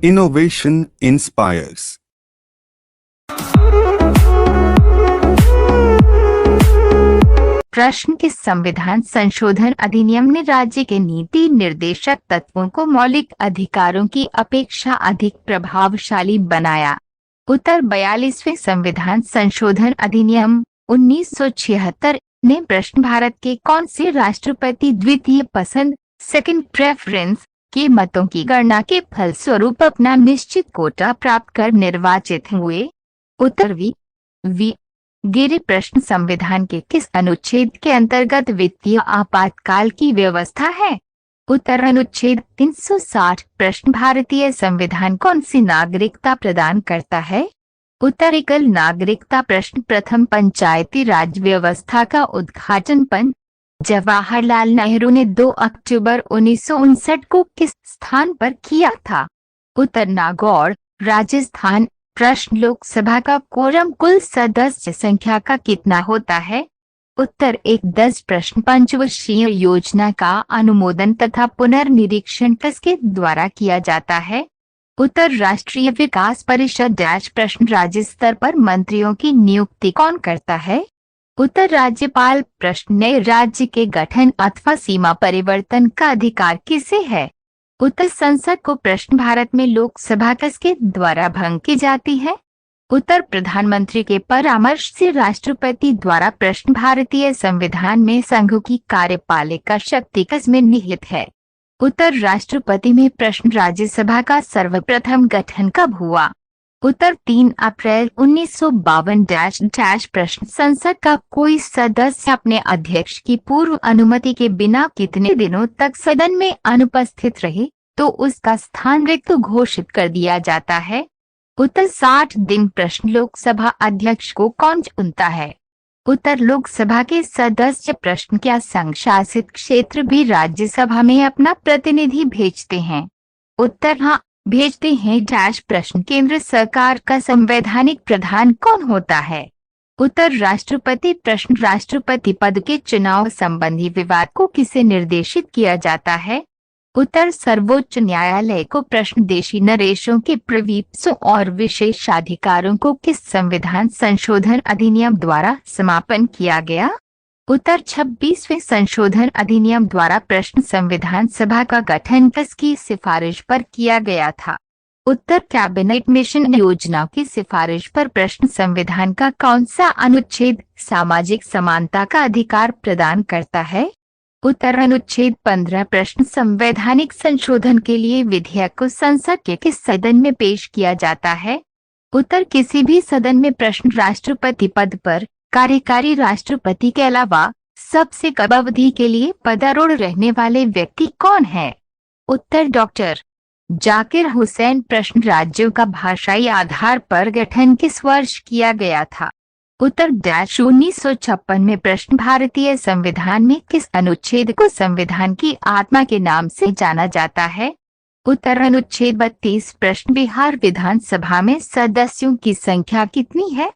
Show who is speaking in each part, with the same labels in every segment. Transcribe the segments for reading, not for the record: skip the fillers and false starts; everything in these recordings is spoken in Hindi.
Speaker 1: Innovation inspires.
Speaker 2: प्रश्न के संविधान संशोधन अधिनियम ने राज्य के नीति निर्देशक तत्वों को मौलिक अधिकारों की अपेक्षा अधिक प्रभावशाली बनाया। उत्तर 42वें संविधान संशोधन अधिनियम 1976 ने प्रश्न भारत के कौन से राष्ट्रपति द्वितीय पसंद सेकंड प्रेफरेंस के मतों की गणना के फलस्वरूप अपना निश्चित कोटा प्राप्त कर निर्वाचित हुए। उत्तर वी गिरे प्रश्न संविधान के किस अनुच्छेद के अंतर्गत वित्तीय आपातकाल की व्यवस्था है? उत्तर अनुच्छेद 360। प्रश्न भारतीय संविधान कौन सी नागरिकता प्रदान करता है? उत्तर एकल नागरिकता। प्रश्न प्रथम पंचायती राज व्यवस्था का उद्घाटन जवाहरलाल नेहरू ने 2 अक्टूबर 1959 को किस स्थान पर किया था? उत्तर नागौर, राजस्थान। प्रश्न लोकसभा का कोरम कुल सदस्य संख्या का कितना होता है? उत्तर 110। प्रश्न पंचवर्षीय योजना का अनुमोदन तथा पुनर्निरीक्षण किसके द्वारा किया जाता है? उत्तर राष्ट्रीय विकास परिषद। प्रश्न राज्य स्तर पर मंत्रियों की नियुक्ति कौन करता है? उत्तर राज्यपाल। प्रश्न नए राज्य के गठन अथवा सीमा परिवर्तन का अधिकार किसे है? उत्तर संसद को। प्रश्न भारत में लोकसभा किसके द्वारा भंग की जाती है? उत्तर प्रधानमंत्री के परामर्श से राष्ट्रपति द्वारा। प्रश्न भारतीय संविधान में संघ की कार्यपालिका शक्ति किसमें निहित है? उत्तर राष्ट्रपति में। प्रश्न राज्यसभा का सर्वप्रथम गठन कब हुआ? उत्तर 3 अप्रैल 1952। प्रश्न संसद का कोई सदस्य अपने अध्यक्ष की पूर्व अनुमति के बिना कितने दिनों तक सदन में अनुपस्थित रहे तो उसका स्थान रिक्त घोषित कर दिया जाता है? उत्तर 60 दिन। प्रश्न लोकसभा अध्यक्ष को कौन चुनता है? उत्तर लोकसभा के सदस्य। प्रश्न क्या संघ शासित क्षेत्र भी राज्यसभा में अपना प्रतिनिधि भेजते हैं? उत्तर हाँ, भेजते हैं। प्रश्न केंद्र सरकार का संवैधानिक प्रधान कौन होता है? उत्तर राष्ट्रपति। प्रश्न राष्ट्रपति पद के चुनाव संबंधी विवाद को किसे निर्देशित किया जाता है? उत्तर सर्वोच्च न्यायालय को। प्रश्न देशी नरेशों के प्रवीप्सों और विशेषाधिकारों को किस संविधान संशोधन अधिनियम द्वारा समापन किया गया? उत्तर 26वें संशोधन अधिनियम द्वारा। प्रश्न संविधान सभा का गठन किसकी सिफारिश पर किया गया था? उत्तर कैबिनेट मिशन योजना की सिफारिश पर। प्रश्न संविधान का कौन सा अनुच्छेद सामाजिक समानता का अधिकार प्रदान करता है? उत्तर अनुच्छेद 15। प्रश्न संवैधानिक संशोधन के लिए विधेयक को संसद के किस सदन में पेश किया जाता है? उत्तर किसी भी सदन में। प्रश्न राष्ट्रपति पद पर कार्यकारी राष्ट्रपति के अलावा सबसे कम अवधि के लिए पदारूढ़ रहने वाले व्यक्ति कौन है? उत्तर डॉक्टर जाकिर हुसैन। प्रश्न राज्यों का भाषाई आधार पर गठन किस वर्ष किया गया था? उत्तर 1956 में। प्रश्न भारतीय संविधान में किस अनुच्छेद को संविधान की आत्मा के नाम से जाना जाता है? उत्तर अनुच्छेद 32। प्रश्न बिहार विधानसभा में सदस्यों की संख्या कितनी है?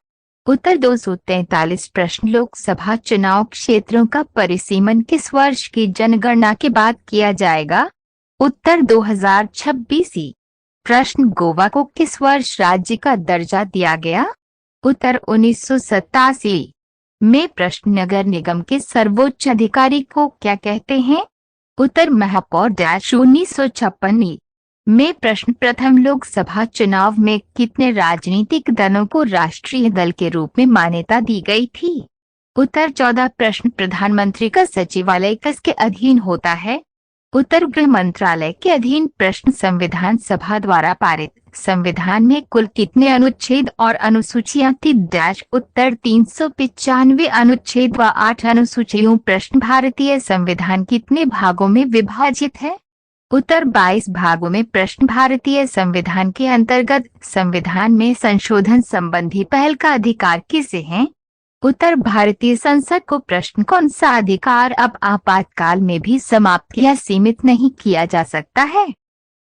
Speaker 2: उत्तर 243। प्रश्न लोकसभा चुनाव क्षेत्रों का परिसीमन किस वर्ष की जनगणना के बाद किया जाएगा? उत्तर 2026। प्रश्न गोवा को किस वर्ष राज्य का दर्जा दिया गया? उत्तर 1987 में। प्रश्न नगर निगम के सर्वोच्च अधिकारी को क्या कहते हैं? उत्तर महापौर। 1956 में। प्रश्न प्रथम लोकसभा चुनाव में कितने राजनीतिक दलों को राष्ट्रीय दल के रूप में मान्यता दी गई थी? उत्तर 14। प्रश्न प्रधानमंत्री का सचिवालय किसके अधीन होता है? उत्तर गृह मंत्रालय के अधीन। प्रश्न संविधान सभा द्वारा पारित संविधान में कुल कितने अनुच्छेद और अनुसूचियां थी? उत्तर 395 अनुच्छेद व 8 अनुसूचियों। प्रश्न भारतीय संविधान कितने भागों में विभाजित है? उत्तर 22 भागों में। प्रश्न भारतीय संविधान के अंतर्गत संविधान में संशोधन संबंधी पहल का अधिकार किसे है? उत्तर भारतीय संसद को। प्रश्न कौन सा अधिकार अब आपातकाल में भी समाप्त या सीमित नहीं किया जा सकता है?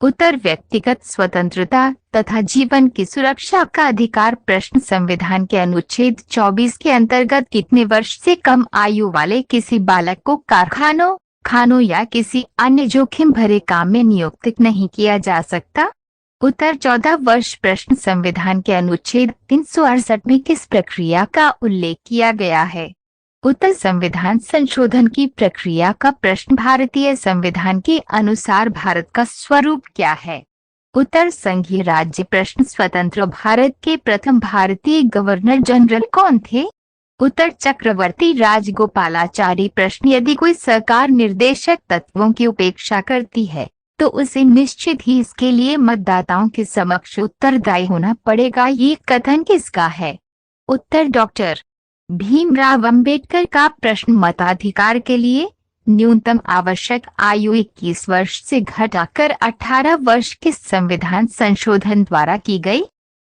Speaker 2: उत्तर व्यक्तिगत स्वतंत्रता तथा जीवन की सुरक्षा का अधिकार। प्रश्न संविधान के अनुच्छेद 24 के अंतर्गत कितने वर्ष से कम आयु वाले किसी बालक को कारखानों, खानों या किसी अन्य जोखिम भरे काम में नियुक्त नहीं किया जा सकता? उत्तर 14 वर्ष प्रश्न संविधान के अनुच्छेद 368 में किस प्रक्रिया का उल्लेख किया गया है? उत्तर संविधान संशोधन की प्रक्रिया का प्रश्न भारतीय संविधान के अनुसार भारत का स्वरूप क्या है? उत्तर संघीय राज्य प्रश्न स्वतंत्र भारत के प्रथम भारतीय गवर्नर जनरल कौन थे? उत्तर चक्रवर्ती राजगोपालाचारी प्रश्न यदि कोई सरकार निर्देशक तत्वों की उपेक्षा करती है तो उसे निश्चित ही इसके लिए मतदाताओं के समक्ष उत्तरदायी होना पड़ेगा। ये कथन किसका है? उत्तर डॉक्टर भीमराव अंबेडकर का प्रश्न मताधिकार के लिए न्यूनतम आवश्यक आयु 21 वर्ष से घटाकर 18 वर्ष के संविधान संशोधन द्वारा की गई।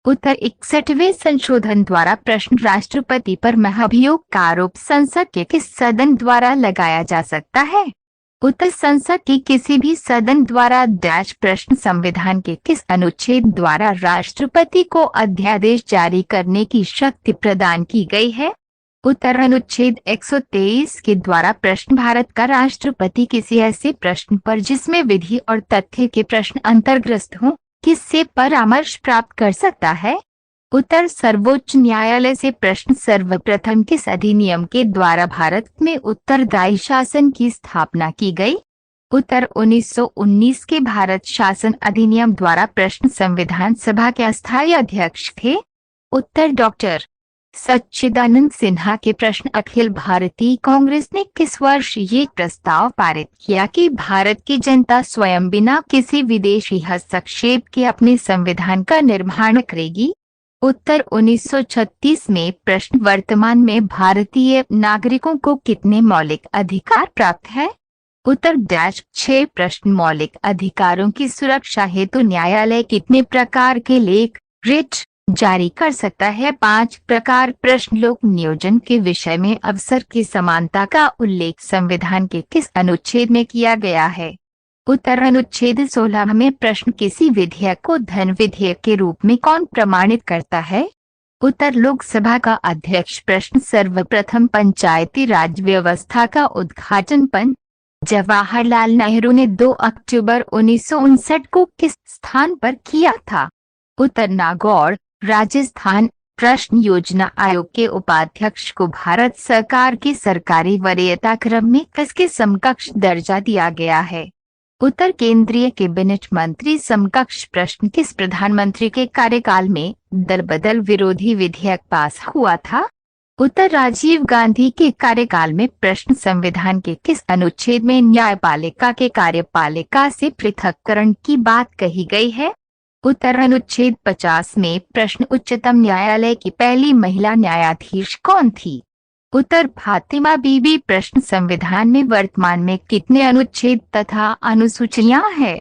Speaker 2: उत्तर 61वें संशोधन द्वारा प्रश्न राष्ट्रपति पर महाभियोग का आरोप संसद के किस सदन द्वारा लगाया जा सकता है? उत्तर संसद के किसी भी सदन द्वारा डैश प्रश्न संविधान के किस अनुच्छेद द्वारा राष्ट्रपति को अध्यादेश जारी करने की शक्ति प्रदान की गई है? उत्तर अनुच्छेद 123 के द्वारा प्रश्न भारत का राष्ट्रपति किसी ऐसे प्रश्न पर जिसमें विधि और तथ्य के प्रश्न अंतर्ग्रस्त हों किससे परामर्श प्राप्त कर सकता है? उत्तर सर्वोच्च न्यायालय से प्रश्न सर्वप्रथम किस अधिनियम के द्वारा भारत में उत्तरदायी शासन की स्थापना की गई? उत्तर 1919 के भारत शासन अधिनियम द्वारा प्रश्न संविधान सभा के अस्थायी अध्यक्ष थे? उत्तर डॉक्टर सच्चिदानंद सिन्हा के प्रश्न अखिल भारतीय कांग्रेस ने किस वर्ष ये प्रस्ताव पारित किया कि भारत की जनता स्वयं बिना किसी विदेशी हस्तक्षेप के अपने संविधान का निर्माण करेगी? उत्तर 1936 में प्रश्न वर्तमान में भारतीय नागरिकों को कितने मौलिक अधिकार प्राप्त है? उत्तर डैश 6 प्रश्न मौलिक अधिकारों की सुरक्षा हेतु न्यायालय कितने प्रकार के लेख रिट जारी कर सकता है? 5 प्रकार प्रश्न लोक नियोजन के विषय में अवसर की समानता का उल्लेख संविधान के किस अनुच्छेद में किया गया है? उत्तर अनुच्छेद 16 में प्रश्न किसी विधेयक को धन विधेयक के रूप में कौन प्रमाणित करता है? उत्तर लोकसभा का अध्यक्ष प्रश्न सर्वप्रथम पंचायती राज व्यवस्था का उद्घाटन जवाहरलाल नेहरू ने 2 अक्टूबर 1959 को किस स्थान पर किया था? उत्तर नागौर राजस्थान। प्रश्न योजना आयोग के उपाध्यक्ष को भारत सरकार की सरकारी वरीयता क्रम में किसके समकक्ष दर्जा दिया गया है? उत्तर केंद्रीय कैबिनेट मंत्री समकक्ष प्रश्न किस प्रधानमंत्री के कार्यकाल में दल बदल विरोधी विधेयक पास हुआ था? उत्तर राजीव गांधी के कार्यकाल में प्रश्न संविधान के किस अनुच्छेद में न्यायपालिका के कार्यपालिका से पृथक्करण की बात कही गई है? उत्तर अनुच्छेद 50 में प्रश्न उच्चतम न्यायालय की पहली महिला न्यायाधीश कौन थी? उत्तर फातिमा बीबी। प्रश्न संविधान में वर्तमान में कितने अनुच्छेद तथा अनुसूचियां हैं?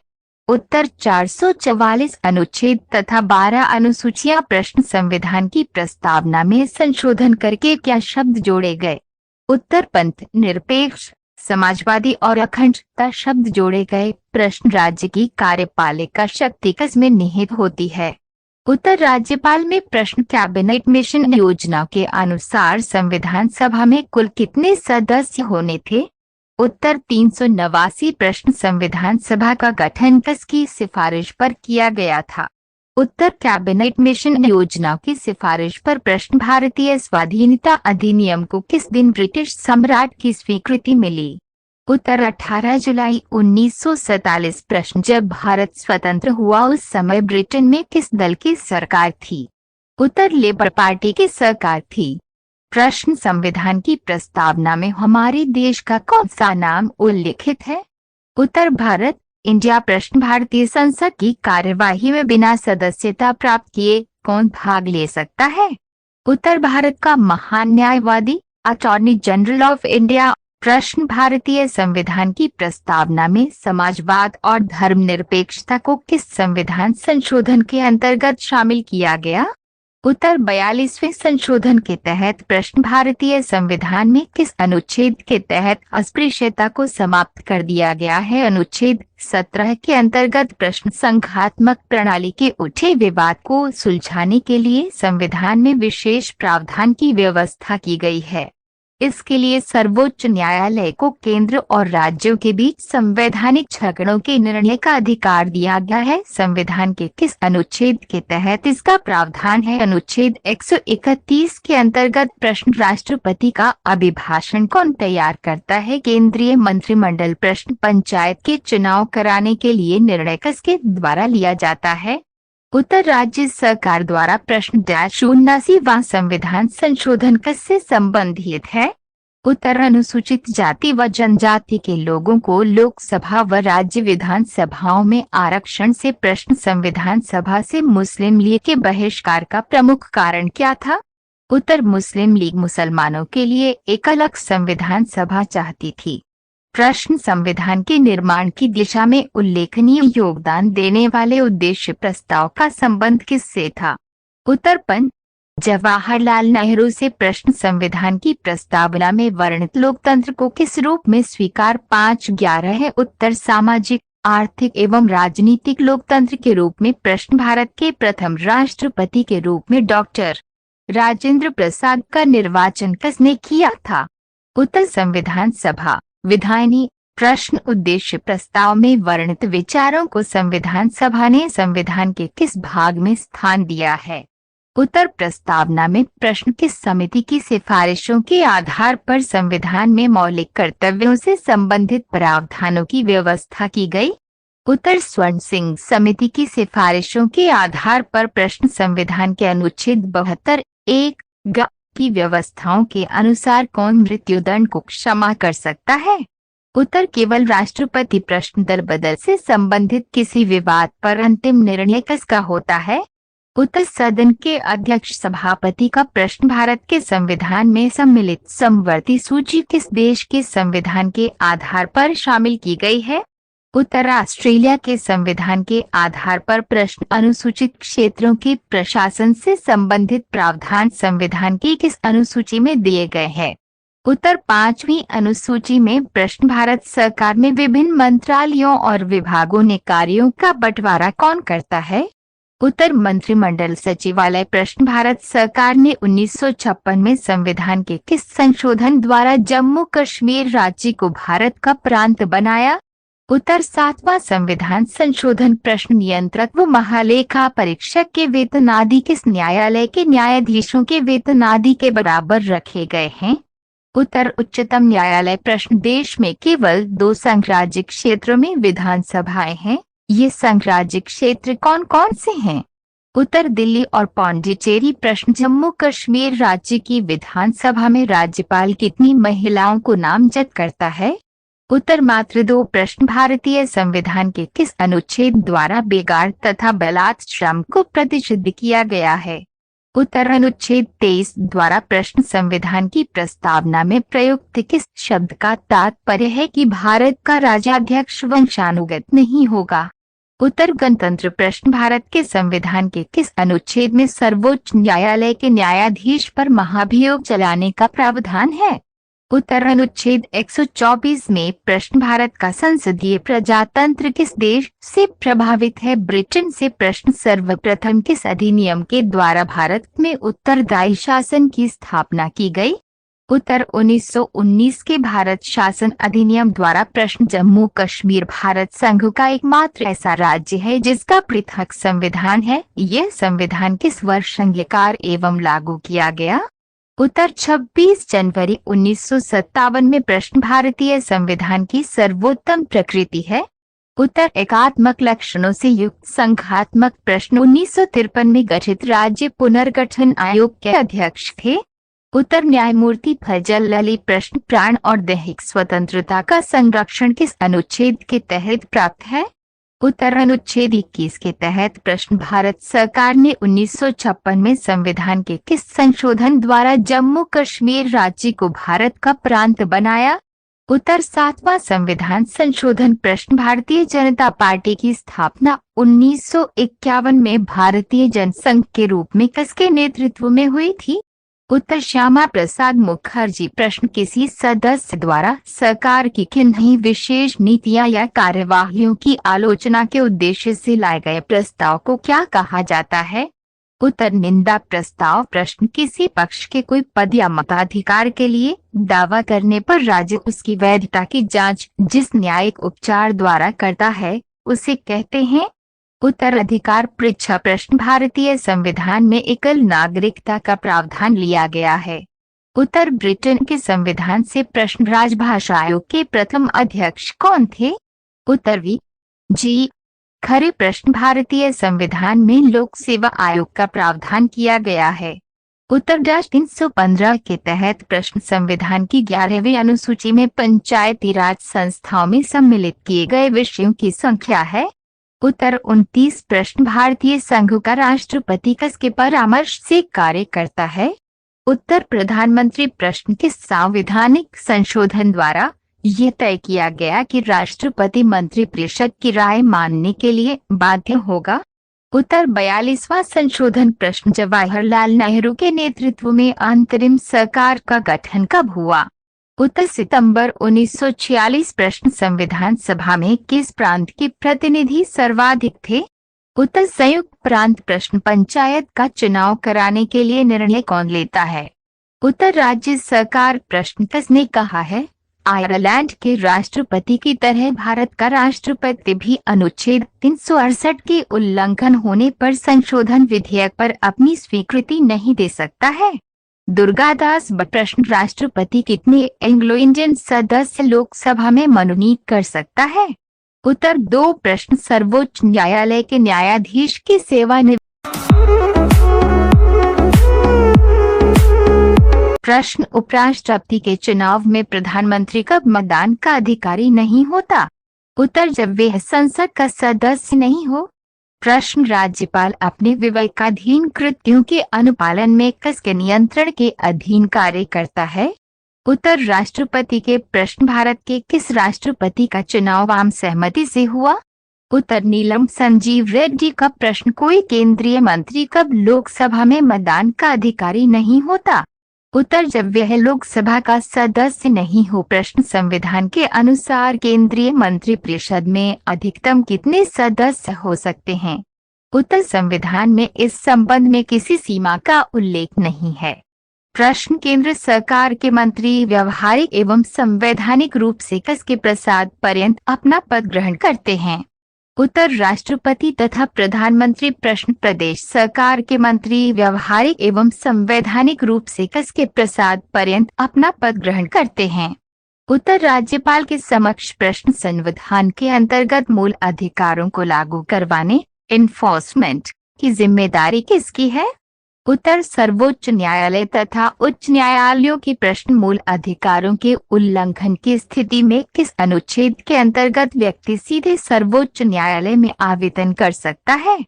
Speaker 2: उत्तर 444 अनुच्छेद तथा 12 अनुसूचियां। प्रश्न संविधान की प्रस्तावना में संशोधन करके क्या शब्द जोड़े गए? उत्तर पंथ निरपेक्ष समाजवादी और अखंडता शब्द जोड़े गए। प्रश्न राज्य की कार्यपालिका शक्ति किसमें निहित होती है? उत्तर राज्यपाल में। प्रश्न कैबिनेट मिशन योजना के अनुसार संविधान सभा में कुल कितने सदस्य होने थे? उत्तर 389। प्रश्न संविधान सभा का गठन किसकी सिफारिश पर किया गया था? उत्तर कैबिनेट मिशन योजना की सिफारिश पर। प्रश्न भारतीय स्वाधीनता अधिनियम को किस दिन ब्रिटिश सम्राट की स्वीकृति मिली? उत्तर 18 जुलाई 1947। प्रश्न जब भारत स्वतंत्र हुआ उस समय ब्रिटेन में किस दल की सरकार थी? उत्तर लेबर पार्टी की सरकार थी। प्रश्न संविधान की प्रस्तावना में हमारे देश का कौन सा नाम उल्लिखित है? उत्तर भारत इंडिया। प्रश्न भारतीय संसद की कार्यवाही में बिना सदस्यता प्राप्त किए कौन भाग ले सकता है? उत्तर भारत का महान न्यायवादी अटॉर्नी जनरल ऑफ इंडिया। प्रश्न भारतीय संविधान की प्रस्तावना में समाजवाद और धर्मनिरपेक्षता को किस संविधान संशोधन के अंतर्गत शामिल किया गया? उत्तर 42वें संशोधन के तहत। प्रश्न भारतीय संविधान में किस अनुच्छेद के तहत अस्पृश्यता को समाप्त कर दिया गया है? अनुच्छेद 17 के अंतर्गत। प्रश्न संघात्मक प्रणाली के उठे विवाद को सुलझाने के लिए संविधान में विशेष प्रावधान की व्यवस्था की गई है। इसके लिए सर्वोच्च न्यायालय को केंद्र और राज्यों के बीच संवैधानिक झगड़ों के निर्णय का अधिकार दिया गया है। संविधान के किस अनुच्छेद के तहत इसका प्रावधान है? अनुच्छेद 131 के अंतर्गत प्रश्न, राष्ट्रपति का अभिभाषण कौन तैयार करता है? केंद्रीय मंत्रिमंडल। प्रश्न, पंचायत के चुनाव कराने के लिए निर्णय किसके द्वारा लिया जाता है? उत्तर, राज्य सरकार द्वारा। प्रश्न, 79वां संविधान संशोधन किससे संबंधित है? उत्तर, अनुसूचित जाति व जनजाति के लोगों को लोकसभा व राज्य विधानसभाओं में आरक्षण से। प्रश्न, संविधान सभा से मुस्लिम लीग के बहिष्कार का प्रमुख कारण क्या था? उत्तर, मुस्लिम लीग मुसलमानों के लिए एक अलग संविधान सभा चाहती थी। प्रश्न, संविधान के निर्माण की दिशा में उल्लेखनीय योगदान देने वाले उद्देश्य प्रस्ताव का संबंध किससे था? उत्तर, पंडित जवाहरलाल नेहरू से। प्रश्न, संविधान की प्रस्तावना में वर्णित लोकतंत्र को किस रूप में स्वीकार 5/11 है? उत्तर, सामाजिक, आर्थिक एवं राजनीतिक लोकतंत्र के रूप में। प्रश्न, भारत के प्रथम राष्ट्रपति के रूप में डॉक्टर राजेंद्र प्रसाद का निर्वाचन किसने किया था? उत्तर, संविधान सभा विधायिनी। प्रश्न, उद्देश्य प्रस्ताव में वर्णित विचारों को संविधान सभा ने संविधान के किस भाग में स्थान दिया है? उत्तर, प्रस्तावना में। प्रश्न, किस समिति की सिफारिशों के आधार पर संविधान में मौलिक कर्तव्यों से संबंधित प्रावधानों की व्यवस्था की गई? उत्तर, स्वर्ण सिंह समिति की सिफारिशों के आधार पर। प्रश्न, संविधान के अनुच्छेद 72(1) की व्यवस्थाओं के अनुसार कौन मृत्युदंड को क्षमा कर सकता है? उत्तर, केवल राष्ट्रपति। प्रश्न, दल बदल से संबंधित किसी विवाद पर अंतिम निर्णय किसका होता है? उत्तर, सदन के अध्यक्ष सभापति का। प्रश्न, भारत के संविधान में सम्मिलित समवर्ती सूची किस देश के संविधान के आधार पर शामिल की गई है? उत्तर, ऑस्ट्रेलिया के संविधान के आधार पर। प्रश्न, अनुसूचित क्षेत्रों के प्रशासन से संबंधित प्रावधान संविधान की किस अनुसूची में दिए गए हैं? उत्तर, 5वीं अनुसूची में। प्रश्न, भारत सरकार में विभिन्न मंत्रालयों और विभागों ने कार्यों का बंटवारा कौन करता है? उत्तर, मंत्रिमंडल सचिवालय। प्रश्न, भारत सरकार ने 1956 में संविधान के किस संशोधन द्वारा जम्मू कश्मीर राज्य को भारत का प्रांत बनाया? उत्तर, 7वां संविधान संशोधन। प्रश्न, नियंत्रक व महालेखा परीक्षक के वेतन आदि किस न्यायालय के न्यायाधीशों के वेतन आदि के बराबर रखे गए हैं? उत्तर, उच्चतम न्यायालय। प्रश्न, देश में केवल 2 संघराज्य क्षेत्रों में विधानसभाएं हैं, ये संघराज्य क्षेत्र कौन कौन से हैं? उत्तर, दिल्ली और पौंडीचेरी। प्रश्न, जम्मू कश्मीर राज्य की विधानसभा में राज्यपाल कितनी महिलाओं को नामजद करता है? उत्तर, मात्र 2। प्रश्न, भारतीय संविधान के किस अनुच्छेद द्वारा बेगार तथा बलात् श्रम को प्रतिषिद्ध किया गया है? उत्तर, अनुच्छेद 23 द्वारा। प्रश्न, संविधान की प्रस्तावना में प्रयुक्त किस शब्द का तात्पर्य है कि भारत का राजाध्यक्ष वंशानुगत नहीं होगा? उत्तर, गणतंत्र। प्रश्न, भारत के संविधान के किस अनुच्छेद में सर्वोच्च न्यायालय के न्यायाधीश पर महाभियोग चलाने का प्रावधान है? उत्तर, अनुच्छेद 124 में। प्रश्न, भारत का संसदीय प्रजातंत्र किस देश से प्रभावित है? ब्रिटेन से। प्रश्न, सर्वप्रथम किस अधिनियम के द्वारा भारत में उत्तरदायी शासन की स्थापना की गई? उत्तर, 1919 के भारत शासन अधिनियम द्वारा। प्रश्न, जम्मू कश्मीर भारत संघ का एकमात्र ऐसा राज्य है जिसका पृथक संविधान है, यह संविधान किस वर्ष अंगीकार एवं लागू किया गया? उत्तर, 26 जनवरी 1957 में। प्रश्न, भारतीय संविधान की सर्वोत्तम प्रकृति है? उत्तर, एकात्मक लक्षणों से युक्त संघात्मक। प्रश्न, 1953 में गठित राज्य पुनर्गठन आयोग के अध्यक्ष थे? उत्तर, न्यायमूर्ति फजल अली। प्रश्न, प्राण और दैहिक स्वतंत्रता का संरक्षण किस अनुच्छेद के तहत प्राप्त है? उत्तर, अनुच्छेद 21 के तहत। प्रश्न, भारत सरकार ने 1956 में संविधान के किस संशोधन द्वारा जम्मू कश्मीर राज्य को भारत का प्रांत बनाया? उत्तर, 7वां संविधान संशोधन। प्रश्न, भारतीय जनता पार्टी की स्थापना 1951 में भारतीय जनसंघ के रूप में किसके नेतृत्व में हुई थी? उत्तर, श्यामा प्रसाद मुखर्जी। प्रश्न, किसी सदस्य द्वारा सरकार की किन्हीं विशेष नीतियां या कार्यवाहियों की आलोचना के उद्देश्य से लाए गए प्रस्ताव को क्या कहा जाता है? उत्तर निंदा प्रस्ताव प्रश्न किसी पक्ष के कोई पद या मताधिकार के लिए दावा करने पर राज्य उसकी वैधता की जांच जिस न्यायिक उपचार द्वारा करता है उसे कहते हैं। उत्तर अधिकार परीक्षा प्रश्न भारतीय संविधान में एकल नागरिकता का प्रावधान लिया गया है। उत्तर ब्रिटेन के संविधान से प्रश्न राजभाषा आयोग के प्रथम अध्यक्ष कौन थे? उत्तर वी जी खरे प्रश्न भारतीय संविधान में लोक सेवा आयोग का प्रावधान किया गया है। उत्तर 315 के तहत प्रश्न संविधान की 11वीं अनुसूची में पंचायती राज संस्थाओं में सम्मिलित किए गए विषयों की संख्या है। उत्तर 29 प्रश्न भारतीय संघ का राष्ट्रपति किसके परामर्श से कार्य करता है? उत्तर प्रधानमंत्री प्रश्न किस संवैधानिक संशोधन द्वारा ये तय किया गया कि राष्ट्रपति मंत्रिपरिषद की राय मानने के लिए बाध्य होगा? उत्तर 42वां संशोधन प्रश्न जवाहरलाल नेहरू के नेतृत्व में अंतरिम सरकार का गठन कब हुआ? उत्तर सितंबर 1946 प्रश्न संविधान सभा में किस प्रांत के प्रतिनिधि सर्वाधिक थे? उत्तर संयुक्त प्रांत प्रश्न पंचायत का चुनाव कराने के लिए निर्णय कौन लेता है? उत्तर राज्य सरकार प्रश्न किसने कहा है? आयरलैंड के राष्ट्रपति की तरह भारत का राष्ट्रपति भी अनुच्छेद 368 के उल्लंघन होने पर संशोधन विधेयक पर अपनी स्वीकृति नहीं दे सकता है। दुर्गादास प्रश्न राष्ट्रपति कितने एंग्लो इंडियन सदस्य लोकसभा में मनोनीत कर सकता है? उत्तर 2 प्रश्न सर्वोच्च न्यायालय के न्यायाधीश की प्रश्न उपराष्ट्रपति के चुनाव में प्रधानमंत्री कब मतदान का अधिकारी नहीं होता? उत्तर जब वे संसद का सदस्य नहीं हो। प्रश्न राज्यपाल अपने विवेकाधीन कृत्यों के अनुपालन में किसके नियंत्रण के अधीन कार्य करता है? उत्तर राष्ट्रपति के प्रश्न भारत के किस राष्ट्रपति का चुनाव आम सहमति से हुआ? उत्तर नीलम संजीव रेड्डी का प्रश्न कोई केंद्रीय मंत्री कब लोकसभा में मतदान का अधिकारी नहीं होता? उत्तर जब वह लोकसभा का सदस्य नहीं हो। प्रश्न संविधान के अनुसार केंद्रीय मंत्रिपरिषद में अधिकतम कितने सदस्य हो सकते हैं? उत्तर संविधान में इस संबंध में किसी सीमा का उल्लेख नहीं है। प्रश्न केंद्र सरकार के मंत्री व्यवहारिक एवं संवैधानिक रूप से किसके प्रसाद पर्यंत अपना पद ग्रहण करते हैं? उत्तर राष्ट्रपति तथा प्रधानमंत्री प्रश्न प्रदेश सरकार के मंत्री व्यवहारिक एवं संवैधानिक रूप से किसके प्रसाद पर्यंत अपना पद ग्रहण करते हैं? उत्तर राज्यपाल के समक्ष प्रश्न संविधान के अंतर्गत मूल अधिकारों को लागू करवाने इन्फोर्समेंट की जिम्मेदारी किसकी है? उत्तर सर्वोच्च न्यायालय तथा उच्च न्यायालयों की प्रश्न मूल अधिकारों के उल्लंघन की स्थिति में किस अनुच्छेद के अंतर्गत व्यक्ति सीधे सर्वोच्च न्यायालय में आवेदन कर सकता है?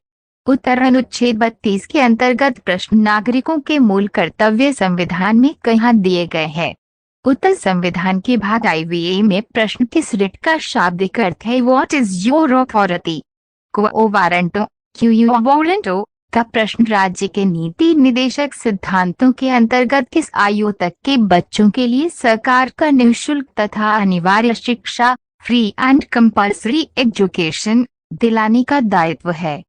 Speaker 2: उत्तर अनुच्छेद 32 के अंतर्गत प्रश्न नागरिकों के मूल कर्तव्य संविधान में कहाँ दिए गए हैं? उत्तर संविधान के भाग IVA में प्रश्न किस रिट का शाब्दिक अर्थ है? What is your authority? Quo warranto quo warranto का प्रश्न राज्य के नीति निदेशक सिद्धांतों के अंतर्गत किस आयु तक के बच्चों के लिए सरकार का निःशुल्क तथा अनिवार्य शिक्षा फ्री एंड कंपल्सरी एजुकेशन दिलाने का दायित्व है?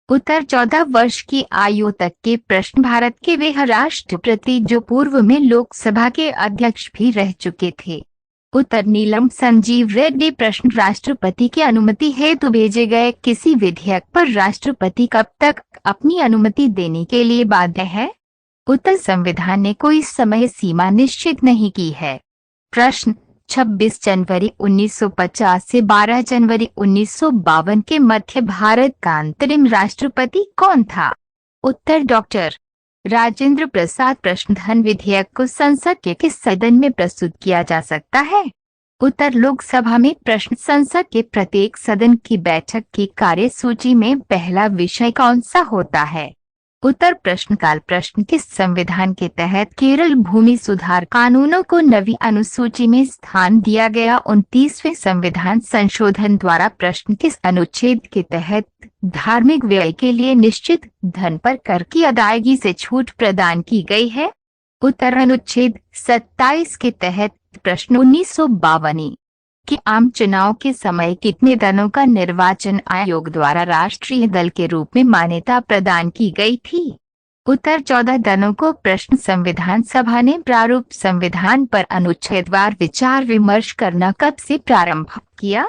Speaker 2: उत्तर 14 वर्ष की आयु तक के प्रश्न भारत के वह राष्ट्रपति जो पूर्व में लोकसभा के अध्यक्ष भी रह चुके थे। उत्तर नीलम संजीव रेड्डी प्रश्न राष्ट्रपति की अनुमति हेतु भेजे गए किसी विधेयक पर राष्ट्रपति कब तक अपनी अनुमति देने के लिए बाध्य है? उत्तर संविधान ने कोई समय सीमा निश्चित नहीं की है। प्रश्न 26 जनवरी 1950 से 12 जनवरी 1952 के मध्य भारत का अंतरिम राष्ट्रपति कौन था? उत्तर डॉक्टर राजेंद्र प्रसाद प्रश्न धन विधेयक को संसद के किस सदन में प्रस्तुत किया जा सकता है? उत्तर लोकसभा में प्रश्न संसद के प्रत्येक सदन की बैठक की कार्यसूची में पहला विषय कौन सा होता है? उत्तर प्रश्नकाल प्रश्न किस संविधान के तहत केरल भूमि सुधार कानूनों को नवी अनुसूची में स्थान दिया गया? 29वें संविधान संशोधन द्वारा प्रश्न किस अनुच्छेद के तहत धार्मिक व्यय के लिए निश्चित धन पर कर की अदायगी से छूट प्रदान की गई है? उत्तर अनुच्छेद 27 के तहत प्रश्न 1952 कि आम चुनाव के समय कितने दलों का निर्वाचन आयोग द्वारा राष्ट्रीय दल के रूप में मान्यता प्रदान की गई थी? उत्तर 14 दिनों को प्रश्न। संविधान सभा ने प्रारूप संविधान पर अनुच्छेदवार विचार विमर्श करना कब से प्रारंभ किया?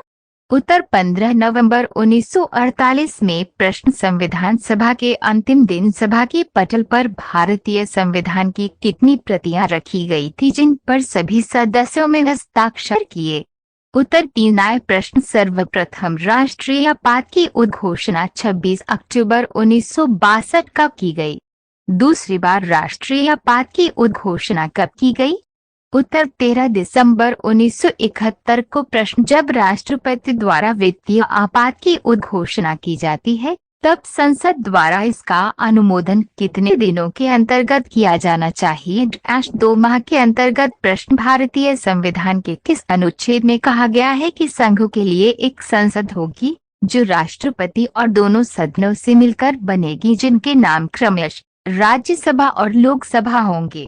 Speaker 2: उत्तर 15 नवंबर 1948 में प्रश्न। संविधान सभा के अंतिम दिन सभा के पटल पर भारतीय संविधान की कितनी प्रतियां रखी गई थी जिन पर सभी सदस्यों में हस्ताक्षर किए? उत्तर 3 नए प्रश्न। सर्वप्रथम राष्ट्रीय पात की उद्घोषणा 26 अक्टूबर 1962 कब की गई? दूसरी बार राष्ट्रीय पात की उद्घोषणा कब की गई? उत्तर 13 दिसंबर 1971 को प्रश्न। जब राष्ट्रपति द्वारा वित्तीय आपात की उद्घोषणा की जाती है तब संसद द्वारा इसका अनुमोदन कितने दिनों के अंतर्गत किया जाना चाहिए? 2 माह के अंतर्गत प्रश्न। भारतीय संविधान के किस अनुच्छेद में कहा गया है कि संघ के लिए एक संसद होगी जो राष्ट्रपति और दोनों सदनों से मिलकर बनेगी जिनके नाम क्रमशः राज्यसभा और लोकसभा होंगे?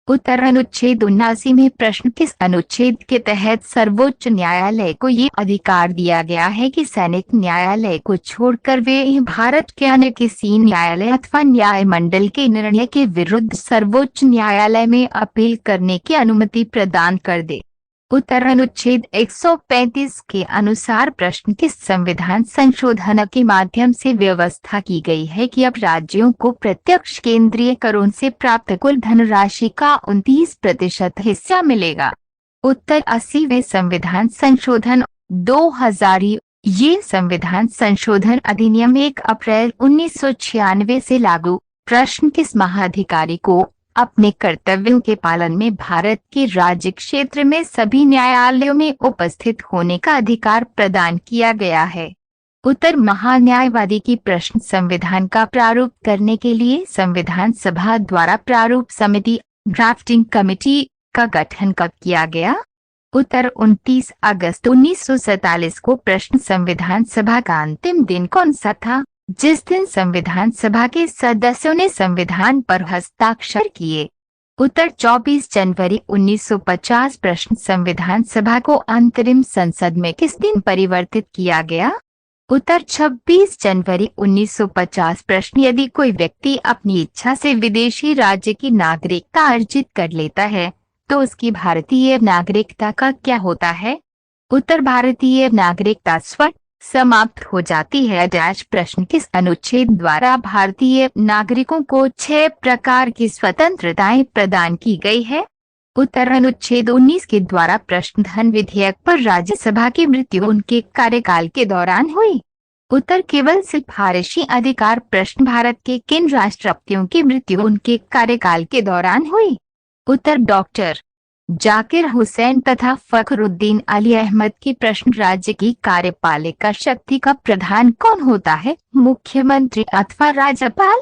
Speaker 2: उत्तर अनुच्छेद 79 में प्रश्न। किस अनुच्छेद के तहत सर्वोच्च न्यायालय को ये अधिकार दिया गया है कि सैनिक न्यायालय को छोड़कर वे भारत के अन्य किसी न्यायालय अथवा न्यायमंडल के निर्णय के विरुद्ध सर्वोच्च न्यायालय में अपील करने की अनुमति प्रदान कर दे? उत्तर अनुच्छेद 135 के अनुसार प्रश्न। किस संविधान संशोधन के माध्यम से व्यवस्था की गई है कि अब राज्यों को प्रत्यक्ष केंद्रीय करों से प्राप्त कुल धनराशि का 29% हिस्सा मिलेगा? उत्तर 80वें संविधान संशोधन 2000। ये संविधान संशोधन अधिनियम 1 अप्रैल 1996 से लागू। प्रश्न। किस महाधिकारी को अपने कर्तव्यों के पालन में भारत के राज्य क्षेत्र में सभी न्यायालयों में उपस्थित होने का अधिकार प्रदान किया गया है? उत्तर महान्यायवादी की प्रश्न। संविधान का प्रारूप करने के लिए संविधान सभा द्वारा प्रारूप समिति ड्राफ्टिंग कमेटी का गठन कब किया गया? उत्तर 29 अगस्त 1947 को प्रश्न। संविधान सभा का अंतिम दिन कौन सा था जिस दिन संविधान सभा के सदस्यों ने संविधान पर हस्ताक्षर किए? उत्तर 24 जनवरी 1950 प्रश्न। संविधान सभा को अंतरिम संसद में किस दिन परिवर्तित किया गया? उत्तर 26 जनवरी 1950 प्रश्न। यदि कोई व्यक्ति अपनी इच्छा से विदेशी राज्य की नागरिकता अर्जित कर लेता है तो उसकी भारतीय नागरिकता का क्या होता है? उत्तर भारतीय नागरिकता स्वतः समाप्त हो जाती है। प्रश्न। किस अनुच्छेद द्वारा भारतीय नागरिकों को 6 प्रकार की स्वतंत्रताएं प्रदान की गई है? उत्तर अनुच्छेद 19 के द्वारा। प्रश्न। धन विधेयक पर राज्यसभा की मृत्यु उनके कार्यकाल के दौरान हुई? उत्तर केवल सिफारिशी अधिकार। प्रश्न। भारत के किन राष्ट्रपतियों की मृत्यु उनके कार्यकाल के दौरान हुई? उत्तर डॉक्टर जाकिर हुसैन तथा फखरुद्दीन अली अहमद की प्रश्न। राज्य की कार्यपालिका शक्ति का प्रधान कौन होता है? मुख्यमंत्री अथवा राज्यपाल?